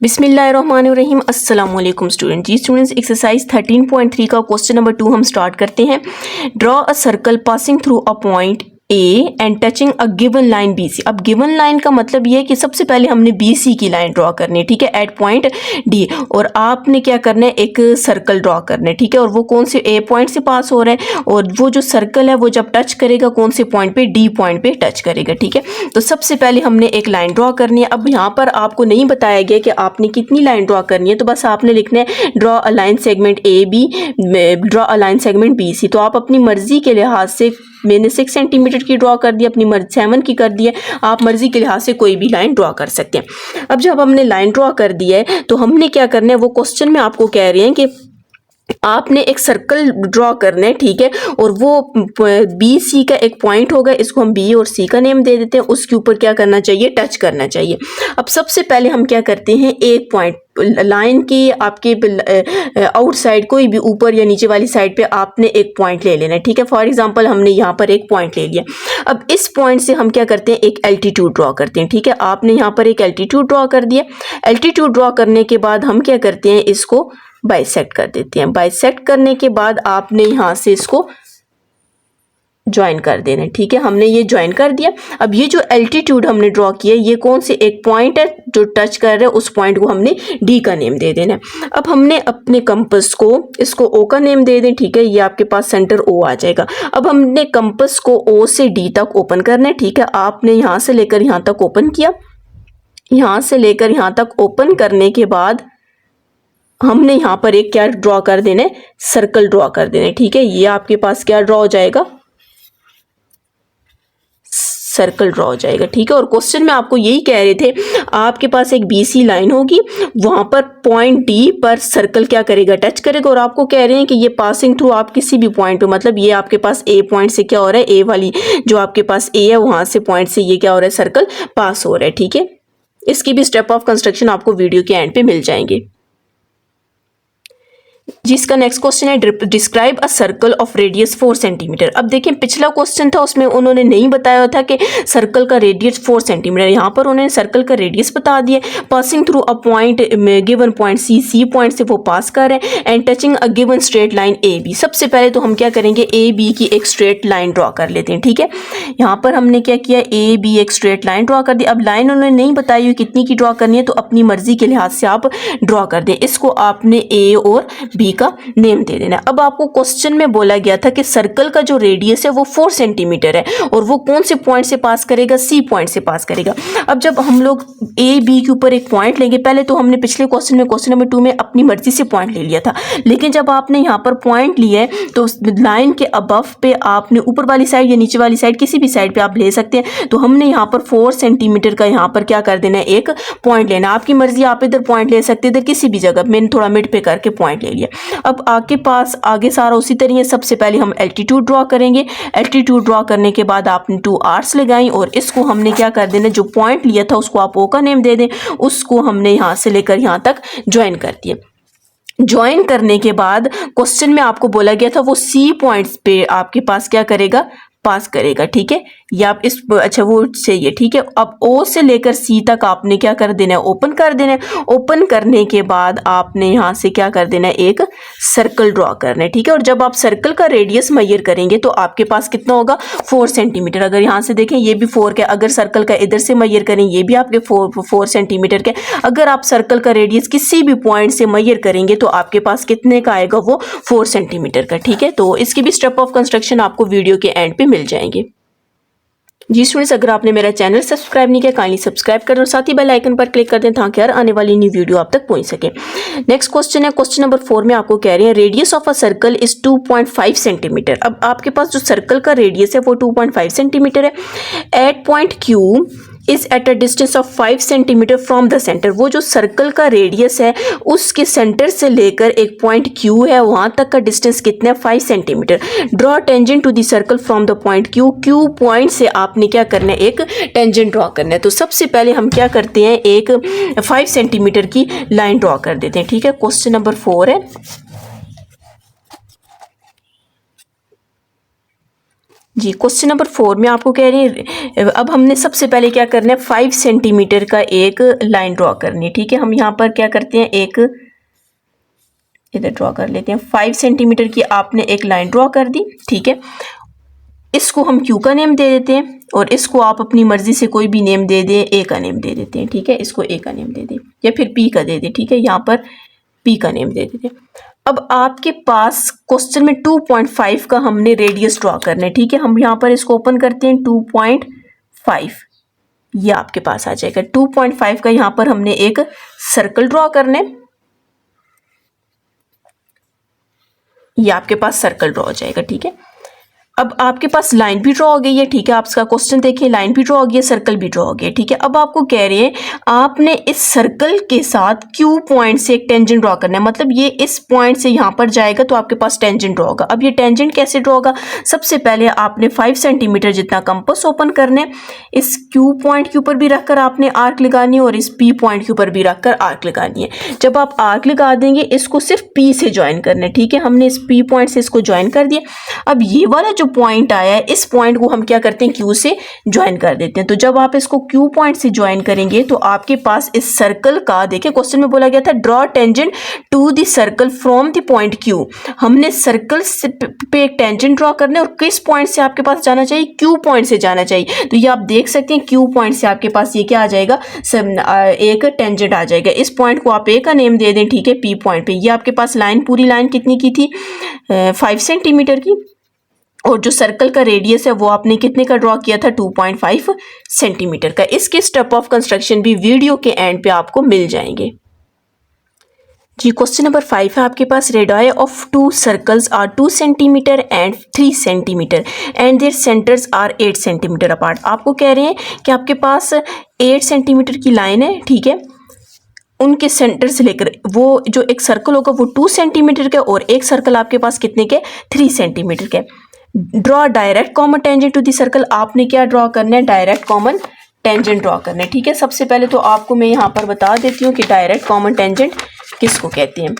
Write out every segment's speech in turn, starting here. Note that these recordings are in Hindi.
बिस्मिल्लाहिर्रहमानिर्रहीम अस्सलाम वालेकुम स्टूडेंट। जी स्टूडेंट्स, एक्सरसाइज 13.3 का क्वेश्चन नंबर 2 हम स्टार्ट करते हैं। Draw a circle passing through a point A and touching a given line B C. अब गिवन लाइन का मतलब ये है कि सबसे पहले हमने बी सी की लाइन ड्रॉ करनी है, ठीक है, एट पॉइंट डी। और आपने क्या करना है, एक सर्कल ड्रॉ करना है, ठीक है, और वो कौन से ए पॉइंट से पास हो रहा है, और वो जो सर्कल है वो जब टच करेगा कौन से पॉइंट पे, डी पॉइंट पे टच करेगा, ठीक है। तो सबसे पहले हमने एक लाइन ड्रॉ करनी है। अब यहाँ पर आपको नहीं बताया गया कि आपने कितनी लाइन ड्रॉ करनी है, तो बस आपने लिखना है draw a line segment A B, draw a line segment B C. तो आप अपनी मर्जी के लिहाज से, मैंने 6 सेंटीमीटर की ड्रॉ कर दी, अपनी मर्जी 7 की कर दी है, आप मर्जी के लिहाज से कोई भी लाइन ड्रॉ कर सकते हैं। अब जब हमने लाइन ड्रॉ कर दी है तो हमने क्या करना है, वो क्वेश्चन में आपको कह रहे हैं कि आपने एक सर्कल ड्रॉ करना है, ठीक है, और वो बी सी का एक पॉइंट होगा, इसको हम बी और सी का नेम दे देते हैं। उसके ऊपर क्या करना चाहिए, टच करना चाहिए। अब सबसे पहले हम क्या करते हैं, एक पॉइंट लाइन की आपके आउटसाइड कोई भी ऊपर या नीचे वाली साइड पे आपने एक पॉइंट ले लेना है, ठीक है। फॉर एग्जांपल हमने यहाँ पर एक पॉइंट ले लिया। अब इस पॉइंट से हम क्या करते हैं, एक एल्टीट्यूड ड्रॉ करते हैं, ठीक है। आपने यहाँ पर एक एल्टीट्यूड ड्रॉ कर दिया। एल्टीट्यूड ड्रॉ करने के बाद हम क्या करते हैं, इसको बाइसेक्ट कर देते हैं। बाइसेक्ट करने के बाद आपने यहाँ से इसको ज्वाइन कर देना है, ठीक है। हमने ये ज्वाइन कर दिया। अब ये जो एल्टीट्यूड हमने ड्रॉ किया, ये कौन से एक पॉइंट है जो टच कर रहे हैं, उस पॉइंट को हमने डी का नेम दे देना है। अब हमने अपने कंपस को, इसको ओ का नेम दे दें, ठीक है, ये आपके पास सेंटर ओ आ जाएगा। अब हमने कंपस को ओ से डी तक ओपन करना है, ठीक है। आपने यहाँ से लेकर यहाँ तक ओपन किया, यहाँ से लेकर यहाँ तक ओपन करने के बाद हमने यहाँ पर एक क्या ड्रॉ कर देना है, सर्कल ड्रॉ कर देना है, ठीक है। ये आपके पास क्या ड्रॉ हो जाएगा, सर्कल ड्रॉ हो जाएगा, ठीक है। और क्वेश्चन में आपको यही कह रहे थे, आपके पास एक बीसी लाइन होगी, वहां पर पॉइंट डी पर सर्कल क्या करेगा, टच करेगा। और आपको कह रहे हैं कि ये पासिंग थ्रू आप किसी भी पॉइंट पे, मतलब ये आपके पास ए पॉइंट से क्या हो रहा है, ए वाली जो आपके पास ए है वहां से पॉइंट से ये क्या हो रहा है, सर्कल पास हो रहा है, ठीक है। इसकी भी स्टेप ऑफ कंस्ट्रक्शन आपको वीडियो के एंड पे मिल जाएंगे। जिसका नेक्स्ट क्वेश्चन है, describe a circle of radius 4 centimetre. अब देखें, पिछला क्वेश्चन था उसमें उन्होंने नहीं बताया था कि सर्कल का रेडियस 4 सेंटीमीटर, यहाँ पर उन्होंने सर्कल का रेडियस बता दिया। Passing through a point, given point C point से वो पास कर रहे हैं, and touching a given straight line A B. सबसे पहले तो हम क्या करेंगे, ए बी की एक स्ट्रेट लाइन ड्रॉ कर लेते हैं, ठीक है। यहाँ पर हमने क्या किया, ए बी एक स्ट्रेट लाइन ड्रॉ कर दी। अब लाइन उन्होंने नहीं बताई हुई कितनी की ड्रॉ करनी है, तो अपनी मर्जी के लिहाज से आप ड्रॉ कर दें। इसको आपने ए और बी का नेम दे देना। अब आपको क्वेश्चन में बोला गया था कि सर्कल का जो रेडियस है वो 4 सेंटीमीटर है, और वो कौन से पॉइंट से पास करेगा, सी पॉइंट से पास करेगा। अब जब हम लोग ए बी के ऊपर एक पॉइंट लेंगे, पहले तो हमने पिछले क्वेश्चन में, क्वेश्चन नंबर 2 में अपनी मर्जी से पॉइंट ले लिया था, लेकिन जब आपने यहाँ पर पॉइंट लिया है तो लाइन के अबव पे आपने ऊपर वाली साइड या नीचे वाली साइड, किसी भी साइड पे आप ले सकते हैं। तो हमने यहाँ पर 4 सेंटीमीटर का यहाँ पर क्या कर देना है, एक पॉइंट लेना। आपकी मर्जी, आप इधर पॉइंट ले सकते हैं, इधर किसी भी जगह। मैंने थोड़ा मिड पे करके पॉइंट ले लिया। अब आपके पास आगे सारा उसी तरह है। सबसे पहले हम एल्टीट्यूड ड्रॉ करेंगे। एल्टीट्यूड ड्रॉ करने के बाद आपने 2 आर्क्स लगाई, और इसको हमने क्या कर देना, जो पॉइंट लिया था उसको आप ओ का नेम दे दें, उसको हमने यहाँ से लेकर यहाँ तक ज्वाइन कर दिया। ज्वाइन करने के बाद क्वेश्चन में आपको बोला गया था वो सी पॉइंट्स पे आपके पास क्या करेगा, पास करेगा, ठीक है। या आप इस, अच्छा वो चाहिए, ठीक है। अब ओ से लेकर सी तक आपने क्या कर देना है, ओपन कर देना है। ओपन करने के बाद आपने यहाँ से क्या कर देना है, एक सर्कल ड्रॉ करना है, ठीक है। और जब आप सर्कल का रेडियस मेजर करेंगे तो आपके पास कितना होगा, 4 सेंटीमीटर। अगर यहाँ से देखें ये भी 4 का, अगर सर्कल का इधर से मेजर करें ये भी आपके 4 सेंटीमीटर के। अगर आप सर्कल का रेडियस किसी भी पॉइंट से मेजर करेंगे तो आपके पास कितने का आएगा, वो 4 सेंटीमीटर का, ठीक है। तो इसकी भी स्टेप ऑफ कंस्ट्रक्शन आपको वीडियो के एंड पे मिल जाएंगे। जी स्टूडेंट्स, अगर आपने मेरा चैनल सब्सक्राइब नहीं किया, काइंडली सब्सक्राइब करें और साथ ही बेल आइकन पर क्लिक कर दें ताकि हर आने वाली न्यू वीडियो आप तक पहुंच सके। नेक्स्ट क्वेश्चन है, क्वेश्चन नंबर 4 में आपको कह रहे हैं, radius of a circle is 2.5 centimetre. अब आपके पास जो सर्कल का रेडियस है वो 2.5 सेंटीमीटर है। At point Q is at a distance of 5 centimetre from the centre. वो जो सर्कल का रेडियस है उसके सेंटर से लेकर एक पॉइंट क्यू है वहां तक का डिस्टेंस कितना है, 5 centimetre. Draw tangent to the circle from the point Q. Q point से आपने क्या करना है, एक टेंजेंट ड्रॉ करना है। तो सबसे पहले हम क्या करते हैं, एक 5 सेंटीमीटर की लाइन ड्रॉ कर देते हैं, ठीक है। क्वेश्चन नंबर 4 है, जी क्वेश्चन नंबर 4 में आपको कह रहे हैं, अब हमने सबसे पहले क्या करना है, 5 सेंटीमीटर का एक लाइन ड्रॉ करनी है। ठीक है, हम यहाँ पर क्या करते हैं, एक इधर ड्रॉ कर लेते हैं। 5 सेंटीमीटर की आपने एक लाइन ड्रॉ कर दी। ठीक है, इसको हम क्यू का नेम दे देते हैं और इसको आप अपनी मर्जी से कोई भी नेम दे दें, ए का नेम दे देते हैं। ठीक है, इसको ए का नेम दे दें या फिर पी का दे दें। ठीक है, यहाँ पर पी का नेम दे देते हैं। अब आपके पास क्वेश्चन में 2.5 का हमने रेडियस ड्रॉ करना है। ठीक है, हम यहाँ पर इसको ओपन करते हैं। 2.5 ये आपके पास आ जाएगा। 2.5 का यहाँ पर हमने एक सर्कल ड्रॉ करना है, ये आपके पास सर्कल ड्रॉ हो जाएगा। ठीक है, अब आपके पास लाइन भी ड्रॉ हो गई है। ठीक है, आप इसका क्वेश्चन देखिए, लाइन भी ड्रॉ हो गई है, सर्कल भी ड्रॉ हो गया। ठीक है, अब आपको कह रहे हैं आपने इस सर्कल के साथ क्यू पॉइंट से एक टेंजेंट ड्रॉ करना है, मतलब ये इस पॉइंट से यहाँ पर जाएगा तो आपके पास टेंजेंट ड्रॉ होगा। अब ये टेंजेंट कैसे ड्रॉ होगा, सबसे पहले आपने 5 सेंटीमीटर जितना कंपास ओपन करना है, इस क्यू पॉइंट के ऊपर भी रखकर आपने आर्क लगानी है और इस पी पॉइंट के ऊपर भी रखकर आर्क लगानी है। जब आप आर्क लगा देंगे, इसको सिर्फ पी से ज्वाइन करना है। ठीक है, हमने इस पी पॉइंट से इसको ज्वाइन कर दिया। अब ये वाला जो पॉइंट आया है, इस पॉइंट को हम क्या करते हैं, क्यू से ज्वाइन कर देते हैं। तो जब आप इसको क्यू पॉइंट से ज्वाइन करेंगे तो आपके पास इस सर्कल का, देखिए क्वेश्चन में बोला गया था draw tangent to the circle from the point Q. हमने सर्कल पे एक टेंजेंट ड्रॉ करना है और किस पॉइंट से आपके पास जाना चाहिए, क्यू पॉइंट से जाना चाहिए। तो ये आप देख सकते हैं क्यू पॉइंट से आपके पास ये क्या आ जाएगा, एक टेंजेंट आ जाएगा। इस पॉइंट को आप ए का नेम दे दें। ठीक है, पी पॉइंट पे ये आपके पास लाइन, पूरी लाइन कितनी की थी, 5 सेंटीमीटर की, और जो सर्कल का रेडियस है वो आपने कितने का ड्रॉ किया था, 2.5 सेंटीमीटर का। इसके स्टेप ऑफ कंस्ट्रक्शन भी वीडियो के एंड पे आपको मिल जाएंगे। जी क्वेश्चन नंबर 5 है आपके पास, radii of 2 circles are 2 centimetre and 3 centimetre and their centres are 8 centimetre apart. आपको कह रहे हैं कि आपके पास 8 सेंटीमीटर की लाइन है। ठीक है, उनके सेंटर से लेकर वो जो एक सर्कल होगा वो 2 सेंटीमीटर का और एक सर्कल आपके पास कितने के, 3 सेंटीमीटर के। Draw direct common tangent to the circle. आपने क्या ड्रॉ करना है, डायरेक्ट कॉमन टेंजेंट ड्रॉ करना है। ठीक है, सबसे पहले तो आपको मैं यहाँ पर बता देती हूँ कि डायरेक्ट कॉमन टेंजेंट किसको कहते हैं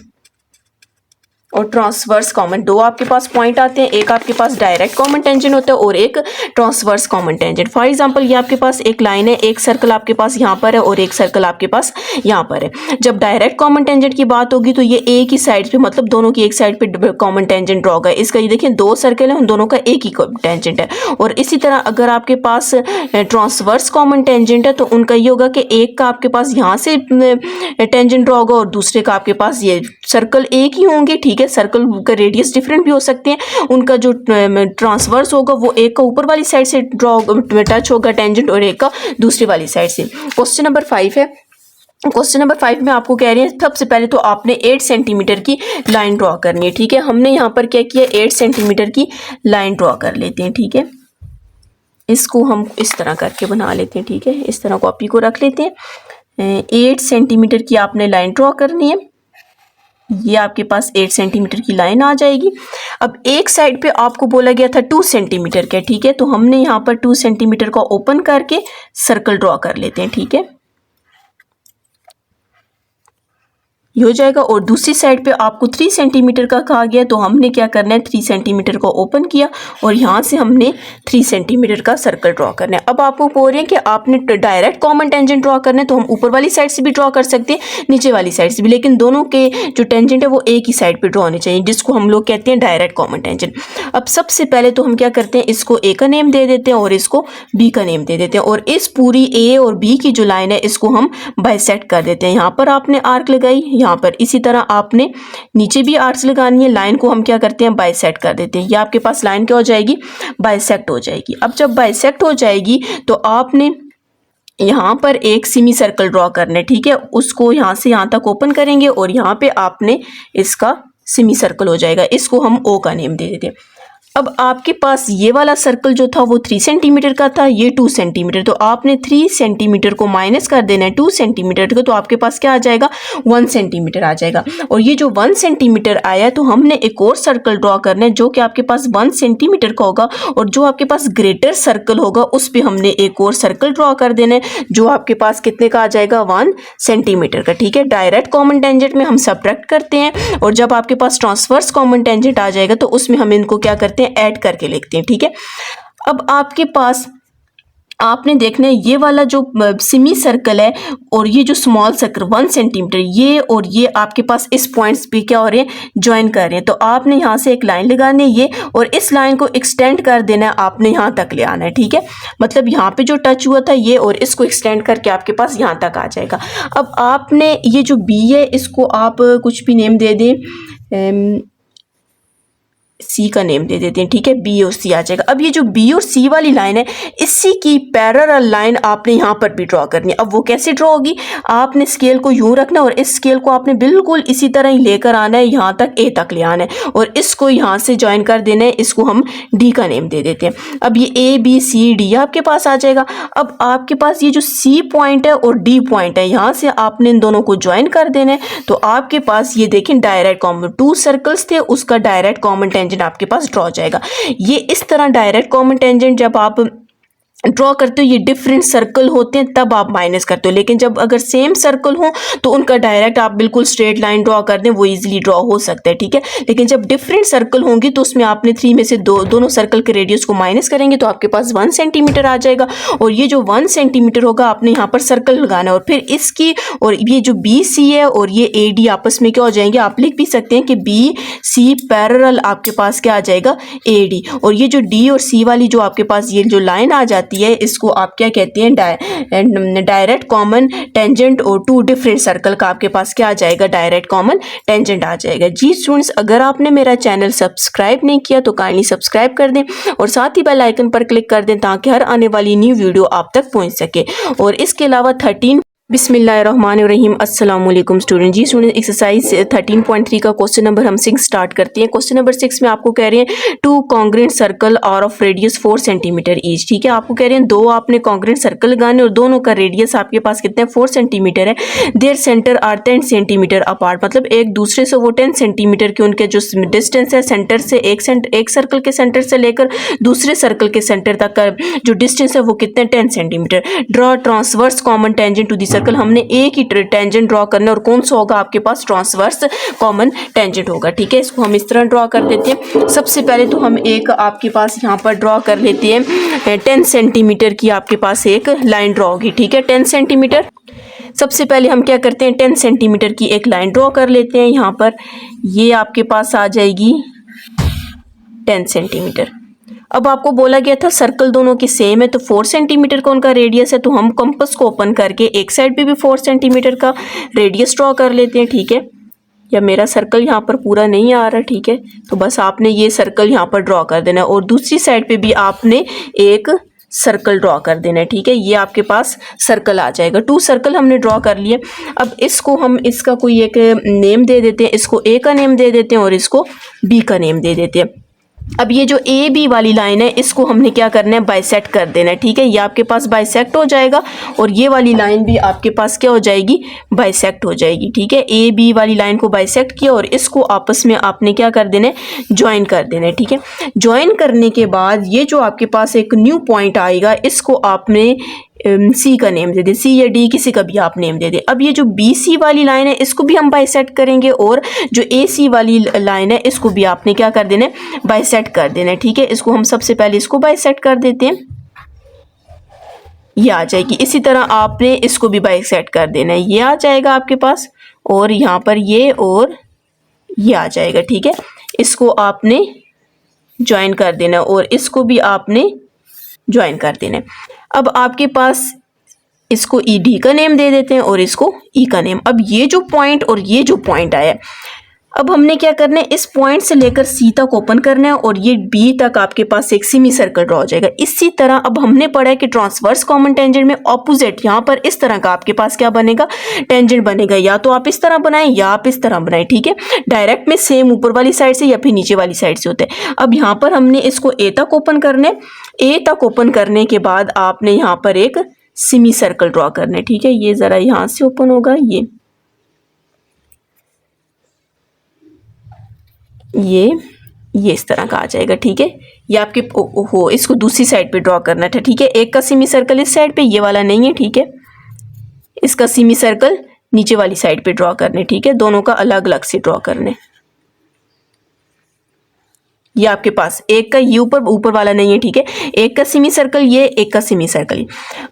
और ट्रांसवर्स कॉमन। दो आपके पास पॉइंट आते हैं, एक आपके पास डायरेक्ट कॉमन टेंजेंट होता है और एक transverse common tangent. For example ये आपके पास एक लाइन है, एक सर्कल आपके पास यहाँ पर है और एक सर्कल आपके पास यहाँ पर है। जब डायरेक्ट कॉमन टेंजेंट की बात होगी तो ये एक ही साइड पे, मतलब दोनों की एक साइड पे कॉमन टेंजेंट ड्रॉ होगा। इसका ये देखिए 2 सर्कल है, उन दोनों का एक ही टेंजेंट है। और इसी तरह अगर आपके पास ट्रांसवर्स कॉमन टेंजेंट है तो उनका ये होगा कि एक का आपके पास यहाँ से टेंजेंट ड्रॉ होगा और दूसरे का आपके पास, ये सर्कल एक ही होंगे। ठीक है, सर्कल का रेडियस डिफरेंट भी हो सकते हैं, उनका जो ट्रांसवर्स होगा वो एक का ऊपर वाली साइड से ड्रॉ टच होगा टेंजेंट और एक का दूसरी वाली साइड से। क्वेश्चन नंबर 5 है, क्वेश्चन नंबर 5 में आपको कह रहे हैं सबसे पहले तो आपने 8 सेंटीमीटर की लाइन ड्रॉ करनी है। ठीक है, हमने यहाँ पर क्या किया, 8 सेंटीमीटर की लाइन ड्रॉ कर लेते हैं। ठीक है, इसको हम इस तरह करके बना लेते हैं। ठीक है, इस तरह कॉपी को रख लेते हैं। 8 सेंटीमीटर की आपने लाइन ड्रॉ करनी है, ये आपके पास 8 सेंटीमीटर की लाइन आ जाएगी। अब एक साइड पे आपको बोला गया था 2 सेंटीमीटर का। ठीक है, तो हमने यहाँ पर 2 सेंटीमीटर का ओपन करके सर्कल ड्रॉ कर लेते हैं। ठीक है, ये हो जाएगा। और दूसरी साइड पे आपको 3 सेंटीमीटर का कहा गया, तो हमने क्या करना है, 3 सेंटीमीटर को ओपन किया और यहाँ से हमने 3 सेंटीमीटर का सर्कल ड्रॉ करना है। अब आपको बोल रहे हैं कि आपने डायरेक्ट कॉमन टेंजेंट ड्रॉ करना है, तो हम ऊपर वाली साइड से भी ड्रॉ कर सकते हैं, नीचे वाली साइड से भी, लेकिन दोनों के जो टेंजेंट है वो एक ही साइड पर ड्रॉ होने चाहिए, जिसको हम लोग कहते हैं डायरेक्ट कॉमन टेंजेंट। अब सबसे पहले तो हम क्या करते हैं, इसको ए का नेम दे देते हैं और इसको बी का नेम दे देते हैं और इस पूरी ए और बी की जो लाइन है इसको हम बाइसेक्ट कर देते हैं। यहाँ पर आपने आर्क लगाई, यहाँ पर इसी तरह आपने नीचे भी आर्क्स लगानी है, लाइन को हम क्या करते हैं, बाइसेक्ट कर देते हैं। ये आपके पास लाइन क्या हो जाएगी, बाइसेक्ट हो जाएगी। अब जब बाइसेक्ट हो जाएगी तो आपने यहाँ पर एक सेमी सर्कल ड्रॉ करना है। ठीक है, उसको यहाँ से यहाँ तक ओपन करेंगे और यहाँ पे आपने इसका सेमी सर्कल हो जाएगा, इसको हम ओ का नेम दे देते हैं। अब आपके पास ये वाला सर्कल जो था वो 3 सेंटीमीटर का था, ये 2 सेंटीमीटर, तो आपने 3 सेंटीमीटर को माइनस कर देना है 2 सेंटीमीटर को, तो आपके पास क्या आ जाएगा, 1 सेंटीमीटर आ जाएगा। और ये जो 1 सेंटीमीटर आया तो हमने एक और सर्कल ड्रॉ करना है जो कि आपके पास 1 सेंटीमीटर का होगा और जो आपके पास ग्रेटर सर्कल होगा उस पर हमने एक और सर्कल ड्रॉ कर देना है जो आपके पास कितने का आ जाएगा, 1 सेंटीमीटर का। ठीक है, डायरेक्ट कॉमन टेंजेंट में हम सब्ट्रैक्ट करते हैं और जब आपके पास ट्रांसवर्स कॉमन टेंजेंट आ जाएगा तो उसमें हम इनको क्या करते हैं, ऐड करके लिखते हैं। ठीक है, अब आपके पास आपने देखना है ये वाला जो सेमी सर्कल है और ये जो स्मॉल सर्कल 1 सेंटीमीटर, ये और ये आपके पास इस पॉइंट्स पे क्या हो रहे हैं, ज्वाइन कर रहे हैं। तो आपने यहाँ से एक लाइन लगानी है ये, और इस लाइन को एक्सटेंड कर देना है, आपने यहाँ तक ले आना है, ठीक है। मतलब यहाँ पे जो टच हुआ था ये, और इसको एक्सटेंड करके आपके पास यहाँ तक आ जाएगा। अब आपने ये जो बी है इसको आप कुछ भी नेम दे दें, सी का नेम दे देते हैं, ठीक है, बी और सी आ जाएगा। अब ये जो बी और सी वाली लाइन है इसी की पैरेलल लाइन आपने यहाँ पर भी ड्रॉ करनी है। अब वो कैसे ड्रॉ होगी, आपने स्केल को यूं रखना है और इस स्केल को आपने बिल्कुल इसी तरह ही लेकर आना है, यहाँ तक ए तक ले आना है और इसको यहाँ से ज्वाइन कर देना है। इसको हम डी का नेम दे देते हैं। अब ये ए बी सी डी आपके पास आ जाएगा। अब आपके पास ये जो सी पॉइंट है और डी पॉइंट है, यहाँ से आपने इन दोनों को ज्वाइन कर देना है। तो आपके पास ये देखें डायरेक्ट कॉमन 2 सर्कल्स थे, उसका डायरेक्ट कॉमन टेंजेंट आपके पास ड्रॉ हो जाएगा। ये इस तरह डायरेक्ट कॉमन टेंजेंट जब आप ड्रॉ करते हो, ये डिफरेंट सर्कल होते हैं तब आप माइनस करते हो, लेकिन जब अगर सेम सर्कल हो तो उनका डायरेक्ट आप बिल्कुल स्ट्रेट लाइन ड्रॉ कर दें, वो इजीली ड्रॉ हो सकता है, ठीक है। लेकिन जब डिफरेंट सर्कल होंगी तो उसमें आपने 3 में से दोनों सर्कल के रेडियस को माइनस करेंगे तो आपके पास 1 सेंटीमीटर आ जाएगा। और ये जो 1 सेंटीमीटर होगा आपने यहाँ पर सर्कल लगाना है, और फिर इसकी और ये जो बी सी है और ये ए डी आपस में क्या हो जाएंगे, आप लिख भी सकते हैं कि बी सी पैरेलल आपके पास क्या आ जाएगा, ए डी। और ये जो डी और सी वाली जो आपके पास ये जो लाइन आ जाती है इसको आप क्या कहते हैं, डायरेक्ट कॉमन टेंजेंट, और 2 डिफरेंट सर्कल का आपके पास क्या आ जाएगा, डायरेक्ट कॉमन टेंजेंट आ जाएगा। जी स्टूडेंट्स, अगर आपने मेरा चैनल सब्सक्राइब नहीं किया तो काइंडली सब्सक्राइब कर दें और साथ ही बेल आइकन पर क्लिक कर दें ताकि हर आने वाली न्यू वीडियो आप तक पहुंच सके। और इसके अलावा बिस्मिल्लाहिर्रहमानिर्रहीम, अस्सलाम वालेकुम स्टूडेंट। जी स्टूडेंट, एक्सरसाइज 13.3 का क्वेश्चन नंबर हम 6 स्टार्ट करते हैं। क्वेश्चन नंबर 6 में आपको कह रहे हैं 2 congruent circle are of radius 4 centimetre each, ठीक है। आपको कह रहे हैं 2 आपने कॉन्ग्रेंट सर्कल लगाने और दोनों का रेडियस आपके पास कितना है, 4 सेंटीमीटर है। Their centre are 10 centimetre apart, मतलब एक दूसरे से वो 10 सेंटीमीटर के उनके जो डिस्टेंस है सेंटर से, एक सर्कल के सेंटर से लेकर दूसरे सर्कल के सेंटर तक का जो डिस्टेंस है वो कितना है, 10 centimetre. Draw transverse common tangent to the circle, हमने एक ही टेंजेंट ड्रॉ करना है और कौन सा होगा आपके पास, ट्रांसवर्स कॉमन टेंजेंट होगा, ठीक है। इसको हम इस तरह ड्रॉ कर देते हैं। सबसे पहले तो हम एक आपके पास यहाँ पर ड्रॉ कर लेते हैं 10 सेंटीमीटर की आपके पास एक लाइन ड्रॉ होगी, ठीक है, 10 सेंटीमीटर। सबसे पहले हम क्या करते हैं, 10 सेंटीमीटर की एक लाइन ड्रॉ कर लेते हैं। यहाँ पर ये आपके पास आ जाएगी 10 सेंटीमीटर। अब आपको बोला गया था सर्कल दोनों की सेम है तो 4 सेंटीमीटर का उनका रेडियस है, तो हम कंपास को ओपन करके एक साइड पे भी 4 सेंटीमीटर का रेडियस ड्रॉ कर लेते हैं, ठीक है। या मेरा सर्कल यहाँ पर पूरा नहीं आ रहा, ठीक है, तो बस आपने ये सर्कल यहाँ पर ड्रॉ कर देना है और दूसरी साइड पे भी आपने एक सर्कल ड्रॉ कर देना है, ठीक है। ये आपके पास सर्कल आ जाएगा। 2 सर्कल हमने ड्रॉ कर लिए। अब इसको हम इसका कोई एक नेम दे देते हैं, इसको ए का नेम दे देते हैं और इसको बी का नेम दे देते हैं। अब ये जो ए बी वाली लाइन है इसको हमने क्या करना है, बाइसेक्ट कर देना है, ठीक है। ये आपके पास बाइसेक्ट हो जाएगा और ये वाली लाइन भी आपके पास क्या हो जाएगी, बाइसेक्ट हो जाएगी, ठीक है। ए बी वाली लाइन को बाइसेक्ट किया और इसको आपस में आपने क्या कर देना है, ज्वाइन कर देना है, ठीक है। ज्वाइन करने के बाद ये जो आपके पास एक न्यू पॉइंट आएगा इसको आपने सी का नेम दे दें, सी या डी किसी का भी आप नेम दे दें। अब ये जो बी सी वाली लाइन है इसको भी हम बाइसेक्ट करेंगे और जो ए सी वाली लाइन है इसको भी आपने क्या कर देना है, बाइसेक्ट कर देना है, ठीक है। इसको हम सबसे पहले इसको बाइसेक्ट कर देते हैं, ये आ जाएगी। इसी तरह आपने इसको भी बाइसेक्ट कर देना है, ये आ जाएगा आपके पास, और यहाँ पर ये और ये आ जाएगा, ठीक है। इसको आपने ज्वाइन कर देना और इसको भी आपने ज्वाइन कर देना है। अब आपके पास इसको ई डी का नेम दे देते हैं और इसको ई का नेम। अब ये जो पॉइंट और ये जो पॉइंट आया, अब हमने क्या करना है, इस पॉइंट से लेकर सी तक ओपन करना है और ये बी तक आपके पास एक सेमी सर्कल ड्रॉ हो जाएगा। इसी तरह अब हमने पढ़ा है कि ट्रांसवर्स कॉमन टेंजेंट में ऑपोजिट यहाँ पर इस तरह का आपके पास क्या बनेगा, टेंजेंट बनेगा। या तो आप इस तरह बनाएं या आप इस तरह बनाएं, ठीक है। डायरेक्ट में सेम ऊपर वाली साइड से या फिर नीचे वाली साइड से होते हैं। अब यहाँ पर हमने इसको ए तक ओपन करना है। ए तक ओपन करने के बाद आपने यहाँ पर एक सेमी सर्कल ड्रॉ करना है, ठीक है। ये ज़रा यहाँ से ओपन होगा, ये इस तरह का आ जाएगा, ठीक है। ये आपके हो इसको दूसरी साइड पे ड्रॉ करना था, ठीक है। एक का सेमी सर्कल इस साइड पे, ये वाला नहीं है, ठीक है। इसका सेमी सर्कल नीचे वाली साइड पे ड्रॉ करने, ठीक है। दोनों का अलग अलग से ड्रॉ करने, ये आपके पास एक का ये ऊपर वाला नहीं है, ठीक है, एक का सेमी सर्कल ये, एक का सेमी सर्कल।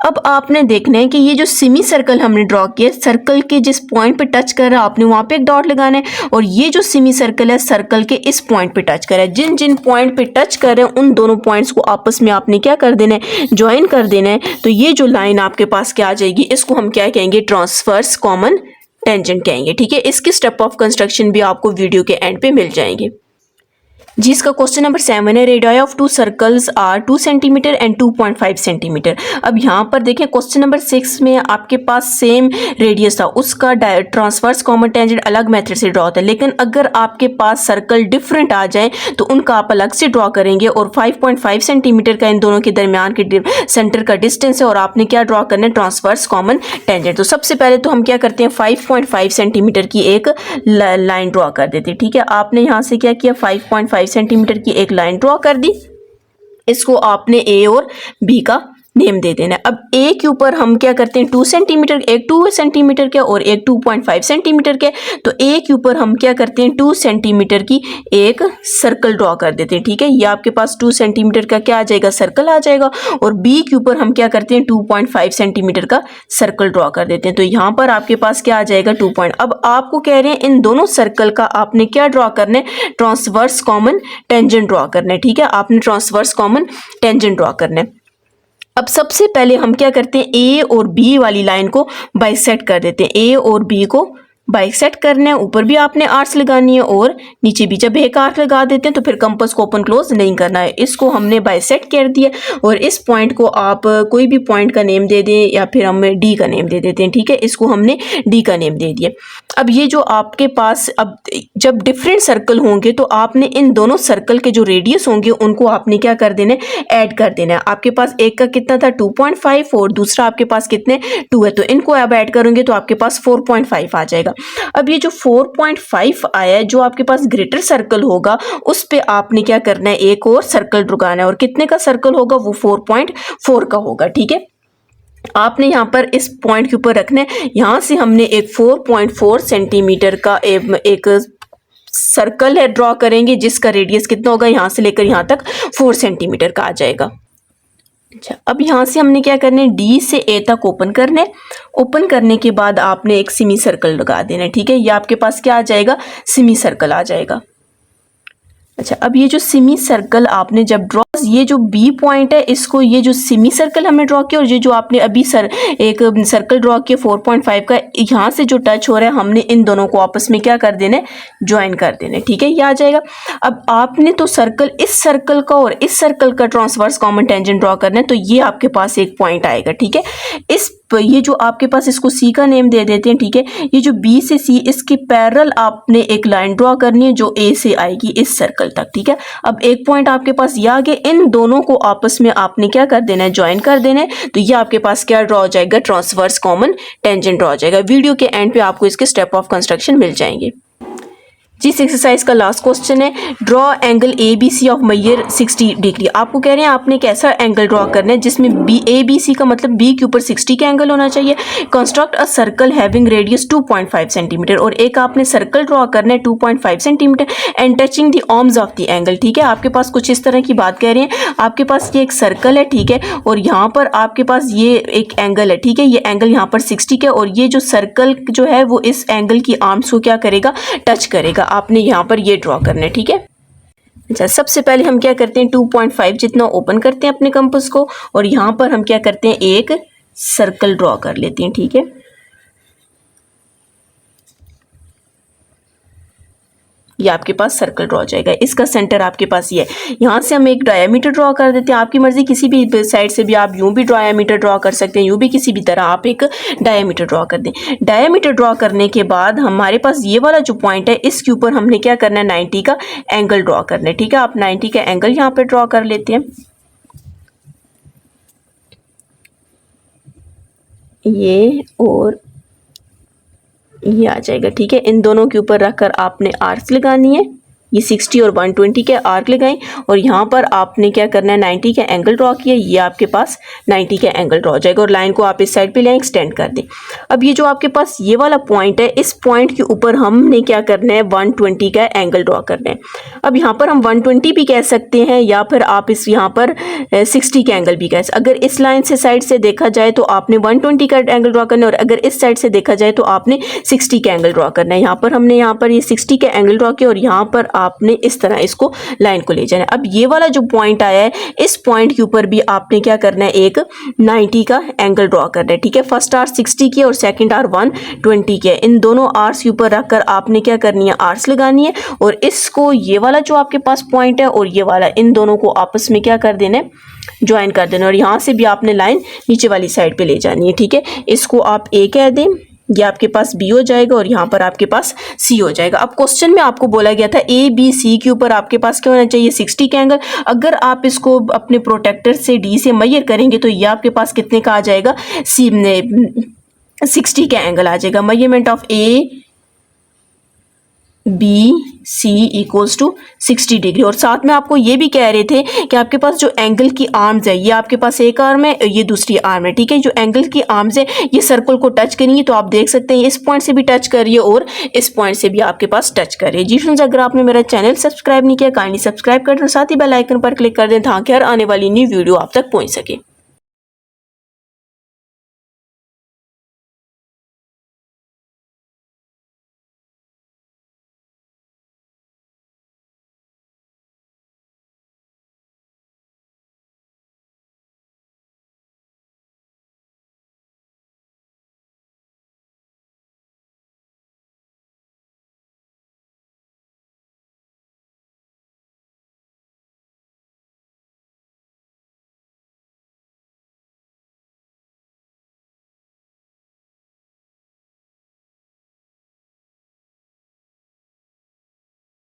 अब आपने देखना है कि ये जो सेमी सर्कल हमने ड्रॉ किया, सर्कल के जिस पॉइंट पे टच कर रहा है आपने वहां पे एक डॉट लगाना है, और ये जो सेमी सर्कल है सर्कल के इस पॉइंट पे टच कर रहा है। जिन जिन पॉइंट पे टच कर रहे हैं उन दोनों पॉइंट्स को आपस में आपने क्या कर देना है, ज्वाइन कर देना है। तो ये जो लाइन आपके पास क्या आ जाएगी, इसको हम क्या कहेंगे, ट्रांसवर्स कॉमन टेंजेंट कहेंगे, ठीक है। इसके स्टेप ऑफ कंस्ट्रक्शन भी आपको वीडियो के एंड पे मिल जाएंगे। जिसका क्वेश्चन नंबर 7 है, radii of two circles are 2 centimetre and 2.5 centimetre. अब यहाँ पर देखें क्वेश्चन नंबर 6 में आपके पास सेम रेडियस था, उसका ट्रांसवर्स कॉमन टेंजेंट अलग मेथड से ड्रॉ होता है, लेकिन अगर आपके पास सर्कल डिफरेंट आ जाए तो उनका आप अलग से ड्रॉ करेंगे। और 5.5 सेंटीमीटर का इन दोनों के दरमियान के सेंटर का डिस्टेंस है, और आपने क्या ड्रॉ करना है, ट्रांसवर्स कॉमन टेंजेंट। तो सबसे पहले तो हम क्या करते हैं, 5.5 सेंटीमीटर की एक लाइन ड्रॉ कर देते हैं, ठीक है। आपने यहाँ से क्या किया, 5.5 सेंटीमीटर की एक लाइन ड्रॉ कर दी। इसको आपने ए और बी का नेम दे देना है। अब ए के ऊपर हम क्या करते हैं, 2 सेंटीमीटर, एक 2 सेंटीमीटर के और एक 2.5 सेंटीमीटर के। तो ए के ऊपर हम क्या करते हैं, 2 सेंटीमीटर की एक सर्कल ड्रॉ कर देते हैं, ठीक है। ये आपके पास 2 सेंटीमीटर का क्या आ जाएगा, सर्कल आ जाएगा। और बी के ऊपर हम क्या करते हैं, 2.5 सेंटीमीटर का सर्कल ड्रॉ कर देते हैं। तो यहाँ पर आपके पास क्या आ जाएगा, 2 पॉइंट। अब आपको कह रहे हैं इन दोनों सर्कल का आपने क्या ड्रॉ करना है, ट्रांसवर्स कॉमन टेंजेंट ड्रॉ करना है, ठीक है। आपने ट्रांसवर्स कॉमन टेंजेंट ड्रॉ करना है। अब सबसे पहले हम क्या करते हैं, ए और बी वाली लाइन को बाइसेक्ट कर देते हैं। ए और बी को बाइसेक्ट करना है, ऊपर भी आपने आर्क्स लगानी है और नीचे भी जब एक आर्क लगा देते हैं तो फिर कंपास को ओपन क्लोज नहीं करना है। इसको हमने बाइसेक्ट कर दिया, और इस पॉइंट को आप कोई भी पॉइंट का नेम दे दें, या फिर हम डी का नेम दे देते हैं, ठीक है। इसको हमने डी का नेम दे दिया। अब ये जो आपके पास, अब जब डिफरेंट सर्कल होंगे तो आपने इन दोनों सर्कल के जो रेडियस होंगे उनको आपने क्या कर देना है, ऐड कर देना है। आपके पास एक का कितना था, 2.5, और दूसरा आपके पास कितने, 2 है। तो इनको अब ऐड करोगे तो आपके पास 4.5 आ जाएगा। अब ये जो 4.5 आया है, जो आपके पास ग्रेटर सर्कल होगा उस पे आपने क्या करना है, एक और सर्कल लगाना है, और कितने का सर्कल होगा, वो 4.4 का होगा, ठीक है। आपने यहाँ पर इस पॉइंट के ऊपर रखना है। यहाँ से हमने एक 4.4 सेंटीमीटर का एक सर्कल है ड्रॉ करेंगे, जिसका रेडियस कितना होगा, यहाँ से लेकर यहाँ तक 4 सेंटीमीटर का आ जाएगा। अच्छा, अब यहाँ से हमने क्या करना है, डी से ए तक ओपन करना है। ओपन करने के बाद आपने एक सेमी सर्कल लगा देना है, ठीक है। ये आपके पास क्या आ जाएगा, सेमी सर्कल आ जाएगा। अच्छा, अब ये जो सेमी सर्कल आपने जब ड्रॉ, ये जो बी पॉइंट है इसको, ये जो सेमी सर्कल हमने ड्रॉ किया और ये जो आपने अभी एक सर्कल ड्रॉ किया 4.5 का, यहाँ से जो टच हो रहा है हमने इन दोनों को आपस में क्या कर देना है, ज्वाइन कर देना है, ठीक है। ये आ जाएगा। अब आपने तो सर्कल, इस सर्कल का और इस सर्कल का ट्रांसवर्स कॉमन टेंजेंट ड्रॉ करना है, तो ये आपके पास एक पॉइंट आएगा, ठीक है। ये जो आपके पास, इसको सी का नेम दे देते हैं, ठीक है। ये जो बी से सी, इसके पैरेलल आपने एक लाइन ड्रॉ करनी है जो ए से आएगी इस सर्कल तक, ठीक है। अब एक पॉइंट आपके पास ये आगे, इन दोनों को आपस में आपने क्या कर देना है, ज्वाइन कर देना है। तो ये आपके पास क्या ड्रॉ हो जाएगा, ट्रांसवर्स कॉमन टेंजेंट ड्रॉ हो जाएगा। वीडियो के एंड पे आपको इसके स्टेप ऑफ कंस्ट्रक्शन मिल जाएंगे। जिस एक्सरसाइज का लास्ट क्वेश्चन है, draw angle A B C of measure 60 degree. आपको कह रहे हैं आपने कैसा एंगल ड्रॉ करना है जिसमें बी ए बी सी का मतलब बी के ऊपर 60 का एंगल होना चाहिए। Construct a circle having radius 2.5 centimetre, और एक आपने सर्कल ड्रॉ करना है 2.5 centimetre and touching the arms of the angle, ठीक है। आपके पास कुछ इस तरह की बात कह रहे हैं, आपके पास ये एक सर्कल है, ठीक है, और यहाँ पर आपके पास ये एक एंगल है, ठीक है। ये एंगल यहाँ पर 60 का, और ये जो सर्कल जो है वो इस एंगल की आर्म्स को क्या करेगा, टच करेगा। आपने यहाँ पर ये ड्रॉ करना है, ठीक है। अच्छा, सबसे पहले हम क्या करते हैं, 2.5 जितना ओपन करते हैं अपने कंपास को, और यहाँ पर हम क्या करते हैं, एक सर्कल ड्रॉ कर लेते हैं, ठीक है। ये आपके पास सर्कल ड्रॉ हो जाएगा, इसका सेंटर आपके पास ये है। यहाँ से हम एक डायमीटर ड्रॉ कर देते हैं। आपकी मर्जी, किसी भी साइड से भी आप यूं भी डायमीटर ड्रॉ कर सकते हैं, यूं भी किसी भी तरह आप एक डायमीटर ड्रॉ कर दें। डायमीटर ड्रॉ करने के बाद हमारे पास ये वाला जो पॉइंट है, इसके ऊपर हमने क्या करना है, 90 का एंगल ड्रॉ करना है, ठीक है। आप 90 का एंगल यहाँ पर ड्रॉ कर लेते हैं, ये और ये आ जाएगा, ठीक है। इन दोनों के ऊपर रखकर आपने आर्क्स लगानी है, ये 60 और 120 के आर्क लगाएं और यहाँ पर आपने क्या करना है 90 का एंगल ड्रॉ किया, ये आपके पास 90 का एंगल ड्रॉ हो जाएगा और लाइन को आप इस साइड पे ले एक्सटेंड कर दें। अब ये जो आपके पास ये वाला पॉइंट है, इस पॉइंट के ऊपर हमने क्या करना है 120 का एंगल ड्रॉ करना है। अब यहाँ पर हम 120 भी कह सकते हैं या फिर आप इस यहाँ पर 60 का एंगल भी कह सकते। अगर इस लाइन से साइड से देखा जाए तो आपने 120 का एंगल ड्रॉ करना है और अगर इस साइड से देखा जाए तो आपने 60 का एंगल ड्रॉ करना है। यहाँ पर हमने यहाँ पर ये 60 का एंगल ड्रॉ किया और यहाँ पर आपने इस तरह इसको लाइन को ले जाना है। अब ये वाला जो पॉइंट आया है, इस पॉइंट के ऊपर भी आपने क्या करना है एक 90 का एंगल ड्रॉ करना है, ठीक है। फर्स्ट आर्स 60 की और सेकंड आर 120 की है। इन दोनों आर्स के ऊपर रखकर आपने क्या करनी है आर्स लगानी है और इसको ये वाला जो आपके पास पॉइंट है और ये वाला, इन दोनों को आपस में क्या कर देना है ज्वाइन कर देना और यहाँ से भी आपने लाइन नीचे वाली साइड पे ले जानी है, ठीक है। इसको आप ए कह दें, ये आपके पास बी हो जाएगा और यहाँ पर आपके पास सी हो जाएगा। अब क्वेश्चन में आपको बोला गया था ए बी सी के ऊपर आपके पास क्या होना चाहिए 60 का एंगल। अगर आप इसको अपने प्रोटेक्टर से डी से मेजर करेंगे तो ये आपके पास कितने का आ जाएगा 60 का एंगल आ जाएगा। Measurement of A B C equals to 60 degree. और साथ में आपको ये भी कह रहे थे कि आपके पास जो एंगल की आर्म्स है, ये आपके पास एक आर्म है, ये दूसरी आर्म है, ठीक है। जो एंगल की आर्म्स है ये सर्कल को टच करेंगी तो आप देख सकते हैं इस पॉइंट से भी टच कर रही है और इस पॉइंट से भी आपके पास टच कर रही है। जी फ्रेंड्स, अगर आपने मेरा चैनल सब्सक्राइब नहीं किया काइंडली सब्सक्राइब कर दें, साथ ही बेल आइकन पर क्लिक कर दें ताकि हर आने वाली न्यू वीडियो आप तक पहुँच सके।